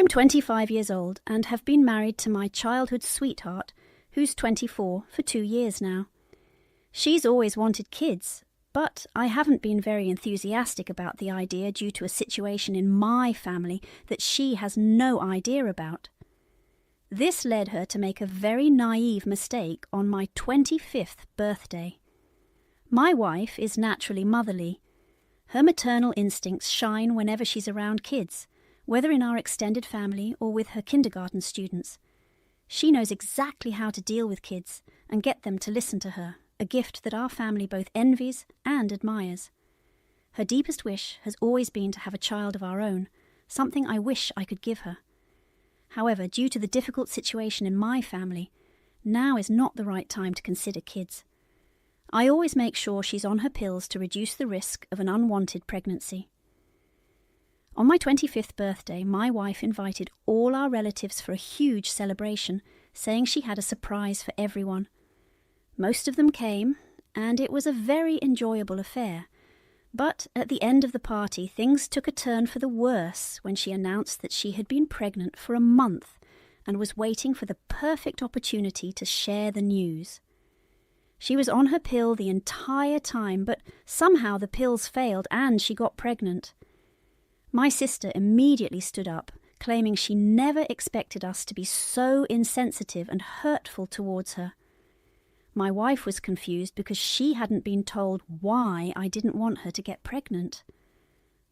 I'm 25 years old and have been married to my childhood sweetheart, who's 24 for 2 years now. She's always wanted kids, but I haven't been very enthusiastic about the idea due to a situation in my family that she has no idea about. This led her to make a very naive mistake on my 25th birthday. My wife is naturally motherly. Her maternal instincts shine whenever she's around kids, whether in our extended family or with her kindergarten students. She knows exactly how to deal with kids and get them to listen to her, a gift that our family both envies and admires. Her deepest wish has always been to have a child of our own, something I wish I could give her. However, due to the difficult situation in my family, now is not the right time to consider kids. I always make sure she's on her pills to reduce the risk of an unwanted pregnancy. On my 25th birthday, my wife invited all our relatives for a huge celebration, saying she had a surprise for everyone. Most of them came, and it was a very enjoyable affair. But at the end of the party, things took a turn for the worse when she announced that she had been pregnant for a month and was waiting for the perfect opportunity to share the news. She was on her pill the entire time, but somehow the pills failed and she got pregnant. My sister immediately stood up, claiming she never expected us to be so insensitive and hurtful towards her. My wife was confused because she hadn't been told why I didn't want her to get pregnant.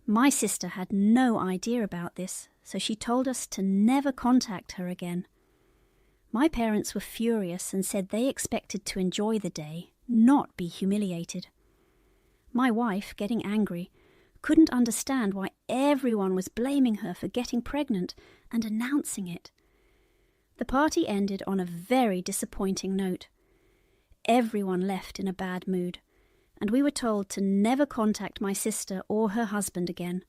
My sister had no idea about this, so she told us to never contact her again. My parents were furious and said they expected to enjoy the day, not be humiliated. My wife, getting angry, couldn't understand why everyone was blaming her for getting pregnant and announcing it. The party ended on a very disappointing note. Everyone left in a bad mood, and we were told to never contact my sister or her husband again.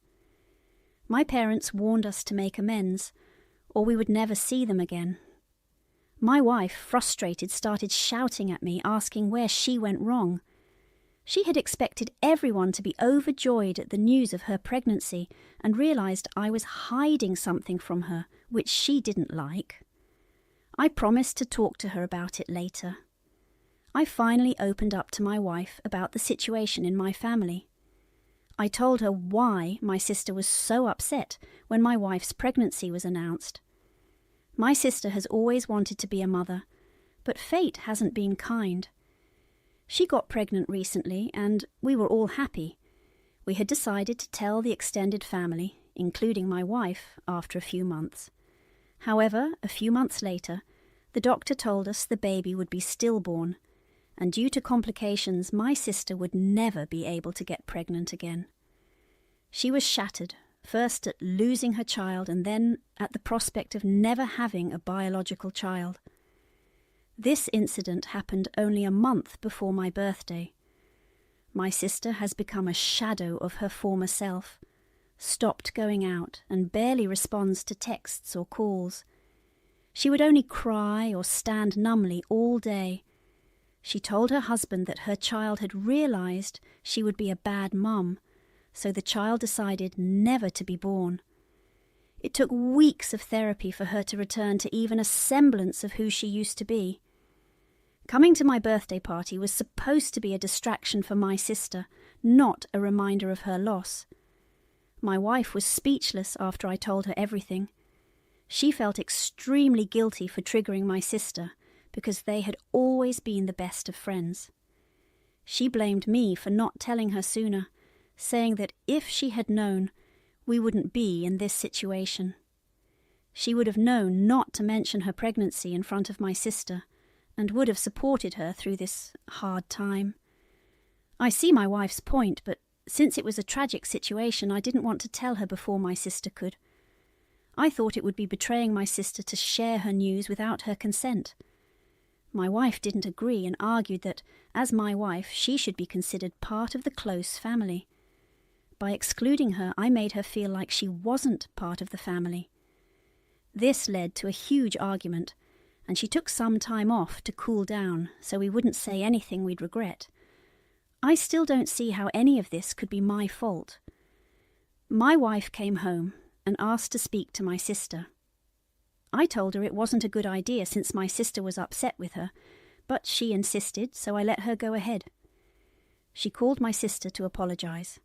My parents warned us to make amends, or we would never see them again. My wife, frustrated, started shouting at me, asking where she went wrong. She had expected everyone to be overjoyed at the news of her pregnancy and realized I was hiding something from her, which she didn't like. I promised to talk to her about it later. I finally opened up to my wife about the situation in my family. I told her why my sister was so upset when my wife's pregnancy was announced. My sister has always wanted to be a mother, but fate hasn't been kind. She got pregnant recently, and we were all happy. We had decided to tell the extended family, including my wife, after a few months. However, a few months later, the doctor told us the baby would be stillborn, and due to complications, my sister would never be able to get pregnant again. She was shattered, first at losing her child and then at the prospect of never having a biological child. This incident happened only a month before my birthday. My sister has become a shadow of her former self, stopped going out and barely responds to texts or calls. She would only cry or stand numbly all day. She told her husband that her child had realized she would be a bad mum, so the child decided never to be born. It took weeks of therapy for her to return to even a semblance of who she used to be. Coming to my birthday party was supposed to be a distraction for my sister, not a reminder of her loss. My wife was speechless after I told her everything. She felt extremely guilty for triggering my sister, because they had always been the best of friends. She blamed me for not telling her sooner, saying that if she had known, we wouldn't be in this situation. She would have known not to mention her pregnancy in front of my sister, and would have supported her through this hard time. I see my wife's point, but since it was a tragic situation, I didn't want to tell her before my sister could. I thought it would be betraying my sister to share her news without her consent. My wife didn't agree and argued that, as my wife, she should be considered part of the close family. By excluding her, I made her feel like she wasn't part of the family. This led to a huge argument, and she took some time off to cool down so we wouldn't say anything we'd regret. I still don't see how any of this could be my fault. My wife came home, and asked to speak to my sister. I told her it wasn't a good idea since my sister was upset with her, but she insisted, so I let her go ahead. She called my sister to apologize.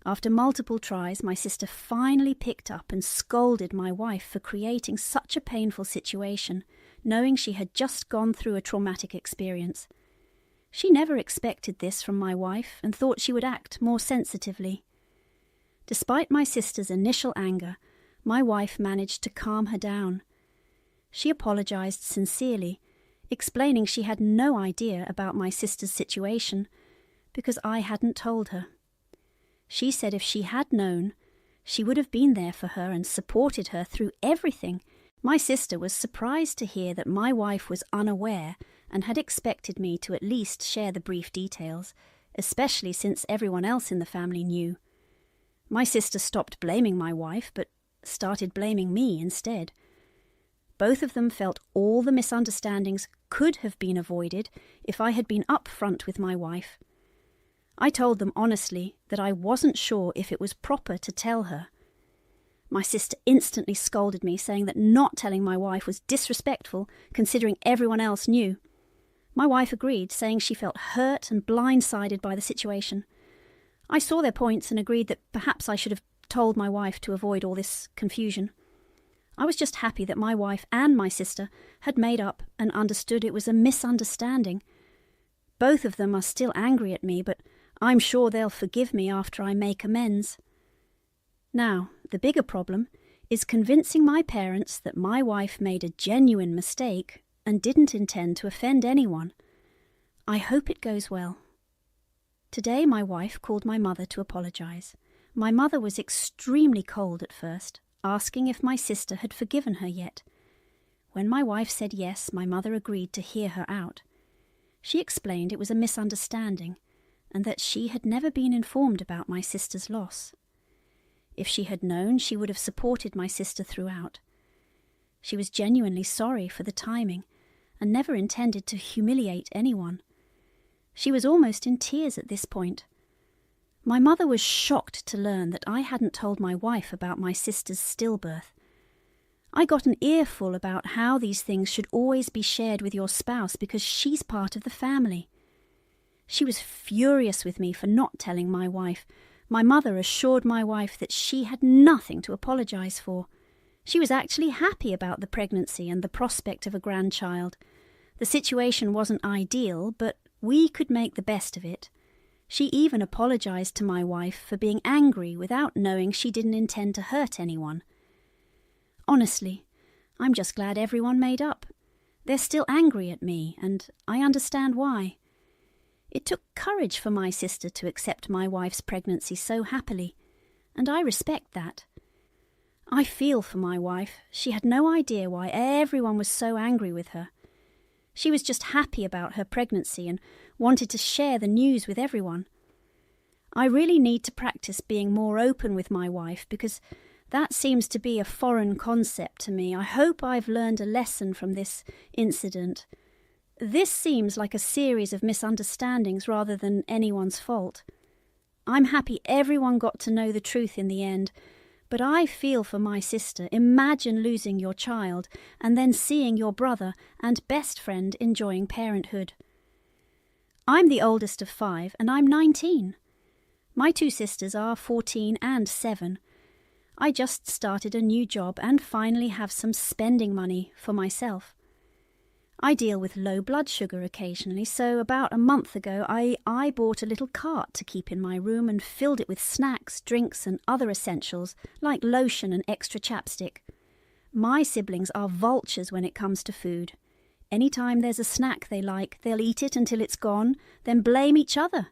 After multiple tries, my sister finally picked up and scolded my wife for creating such a painful situation, knowing she had just gone through a traumatic experience. She never expected this from my wife and thought she would act more sensitively. Despite my sister's initial anger, my wife managed to calm her down. She apologized sincerely, explaining she had no idea about my sister's situation because I hadn't told her. She said if she had known, she would have been there for her and supported her through everything. My sister was surprised to hear that my wife was unaware and had expected me to at least share the brief details, especially since everyone else in the family knew. My sister stopped blaming my wife, but started blaming me instead. Both of them felt all the misunderstandings could have been avoided if I had been upfront with my wife. I told them honestly that I wasn't sure if it was proper to tell her. My sister instantly scolded me, saying that not telling my wife was disrespectful considering everyone else knew. My wife agreed, saying she felt hurt and blindsided by the situation. I saw their points and agreed that perhaps I should have told my wife to avoid all this confusion. I was just happy that my wife and my sister had made up and understood it was a misunderstanding. Both of them are still angry at me, but I'm sure they'll forgive me after I make amends. Now, the bigger problem is convincing my parents that my wife made a genuine mistake and didn't intend to offend anyone. I hope it goes well. Today my wife called my mother to apologize. My mother was extremely cold at first, asking if my sister had forgiven her yet. When my wife said yes, my mother agreed to hear her out. She explained it was a misunderstanding and that she had never been informed about my sister's loss. If she had known, she would have supported my sister throughout. She was genuinely sorry for the timing and never intended to humiliate anyone. She was almost in tears at this point. My mother was shocked to learn that I hadn't told my wife about my sister's stillbirth. I got an earful about how these things should always be shared with your spouse because she's part of the family. She was furious with me for not telling my wife. My mother assured my wife that she had nothing to apologize for. She was actually happy about the pregnancy and the prospect of a grandchild. The situation wasn't ideal, but we could make the best of it. She even apologized to my wife for being angry without knowing she didn't intend to hurt anyone. Honestly, I'm just glad everyone made up. They're still angry at me, and I understand why. It took courage for my sister to accept my wife's pregnancy so happily, and I respect that. I feel for my wife. She had no idea why everyone was so angry with her. She was just happy about her pregnancy and wanted to share the news with everyone. I really need to practice being more open with my wife because that seems to be a foreign concept to me. I hope I've learned a lesson from this incident. This seems like a series of misunderstandings rather than anyone's fault. I'm happy everyone got to know the truth in the end, but I feel for my sister. Imagine losing your child and then seeing your brother and best friend enjoying parenthood. I'm the oldest of 5 and I'm 19. My 2 sisters are 14 and 7. I just started a new job and finally have some spending money for myself. I deal with low blood sugar occasionally, so about a month ago I bought a little cart to keep in my room and filled it with snacks, drinks and other essentials like lotion and extra chapstick. My siblings are vultures when it comes to food. Anytime there's a snack they like, they'll eat it until it's gone, then blame each other.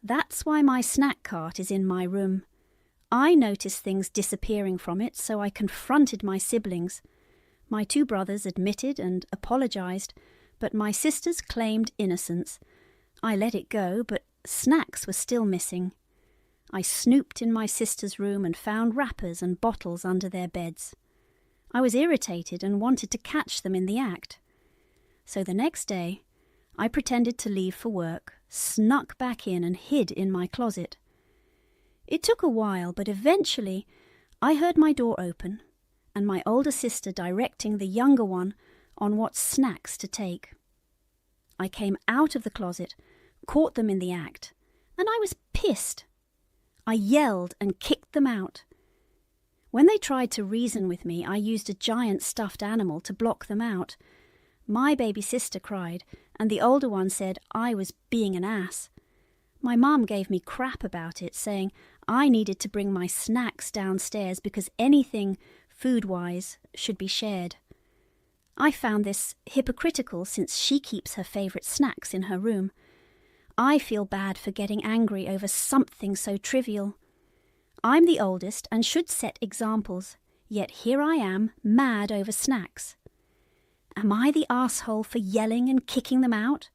That's why my snack cart is in my room. I noticed things disappearing from it, so I confronted my siblings. My 2 brothers admitted and apologized, but my sisters claimed innocence. I let it go, but snacks were still missing. I snooped in my sisters' room and found wrappers and bottles under their beds. I was irritated and wanted to catch them in the act. So the next day, I pretended to leave for work, snuck back in and hid in my closet. It took a while, but eventually I heard my door open and my older sister directing the younger one on what snacks to take. I came out of the closet, caught them in the act, and I was pissed. I yelled and kicked them out. When they tried to reason with me, I used a giant stuffed animal to block them out. My baby sister cried, and the older one said I was being an ass. My mum gave me crap about it, saying I needed to bring my snacks downstairs because anything, food-wise, should be shared. I found this hypocritical since she keeps her favourite snacks in her room. I feel bad for getting angry over something so trivial. I'm the oldest and should set examples, yet here I am, mad over snacks. Am I the asshole for yelling and kicking them out?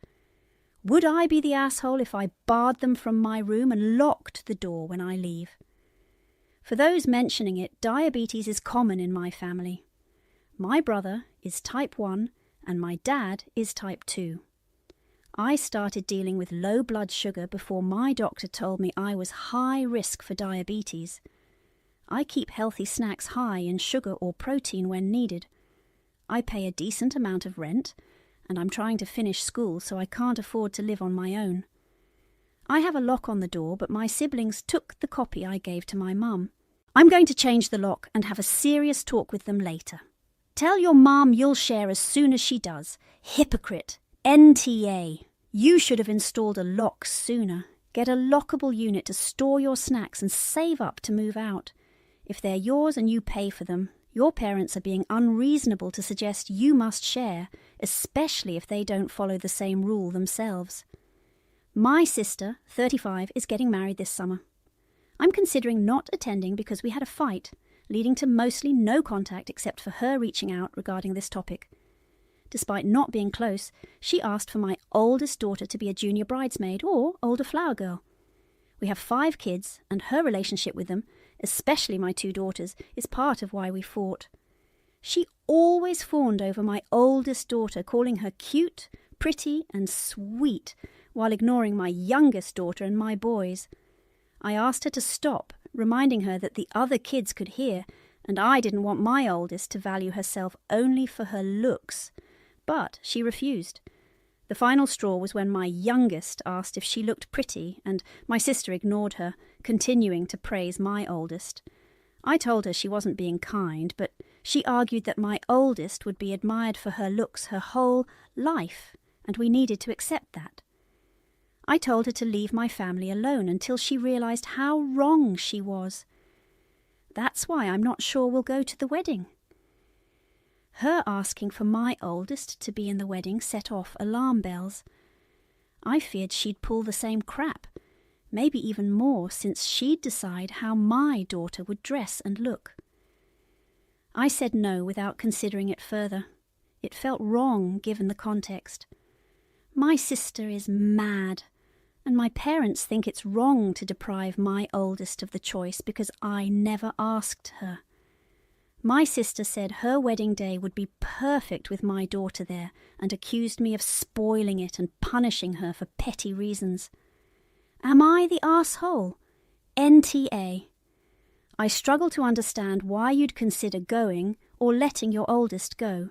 Would I be the asshole if I barred them from my room and locked the door when I leave? For those mentioning it, diabetes is common in my family. My brother is type 1 and my dad is type 2. I started dealing with low blood sugar before my doctor told me I was high risk for diabetes. I keep healthy snacks high in sugar or protein when needed. I pay a decent amount of rent, and I'm trying to finish school so I can't afford to live on my own. I have a lock on the door, but my siblings took the copy I gave to my mum. I'm going to change the lock and have a serious talk with them later. Tell your mum you'll share as soon as she does. Hypocrite. NTA. You should have installed a lock sooner. Get a lockable unit to store your snacks and save up to move out. If they're yours and you pay for them, your parents are being unreasonable to suggest you must share, especially if they don't follow the same rule themselves. My sister, 35, is getting married this summer. I'm considering not attending because we had a fight, leading to mostly no contact except for her reaching out regarding this topic. Despite not being close, she asked for my oldest daughter to be a junior bridesmaid or older flower girl. We have 5 kids, and her relationship with them, especially my 2 daughters, is part of why we fought. She always fawned over my oldest daughter, calling her cute, pretty, and sweet, while ignoring my youngest daughter and my boys. I asked her to stop, reminding her that the other kids could hear, and I didn't want my oldest to value herself only for her looks. But she refused. The final straw was when my youngest asked if she looked pretty, and my sister ignored her, continuing to praise my oldest. I told her she wasn't being kind, but she argued that my oldest would be admired for her looks her whole life, and we needed to accept that. I told her to leave my family alone until she realised how wrong she was. That's why I'm not sure we'll go to the wedding. Her asking for my oldest to be in the wedding set off alarm bells. I feared she'd pull the same crap, maybe even more, since she'd decide how my daughter would dress and look. I said no without considering it further. It felt wrong given the context. My sister is mad, and my parents think it's wrong to deprive my oldest of the choice because I never asked her. My sister said her wedding day would be perfect with my daughter there and accused me of spoiling it and punishing her for petty reasons. Am I the asshole? NTA. I struggle to understand why you'd consider going or letting your oldest go.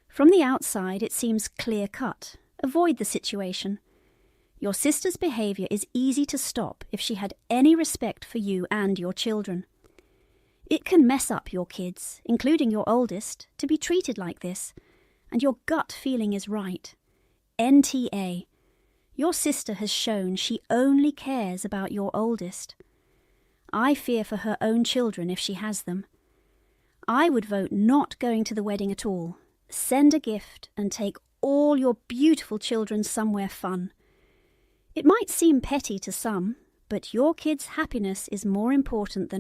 From the outside, it seems clear-cut. Avoid the situation. Your sister's behaviour is easy to stop if she had any respect for you and your children. It can mess up your kids, including your oldest, to be treated like this, and your gut feeling is right. NTA. Your sister has shown she only cares about your oldest. I fear for her own children if she has them. I would vote not going to the wedding at all. Send a gift and take all your beautiful children somewhere fun. It might seem petty to some, but your kids' happiness is more important than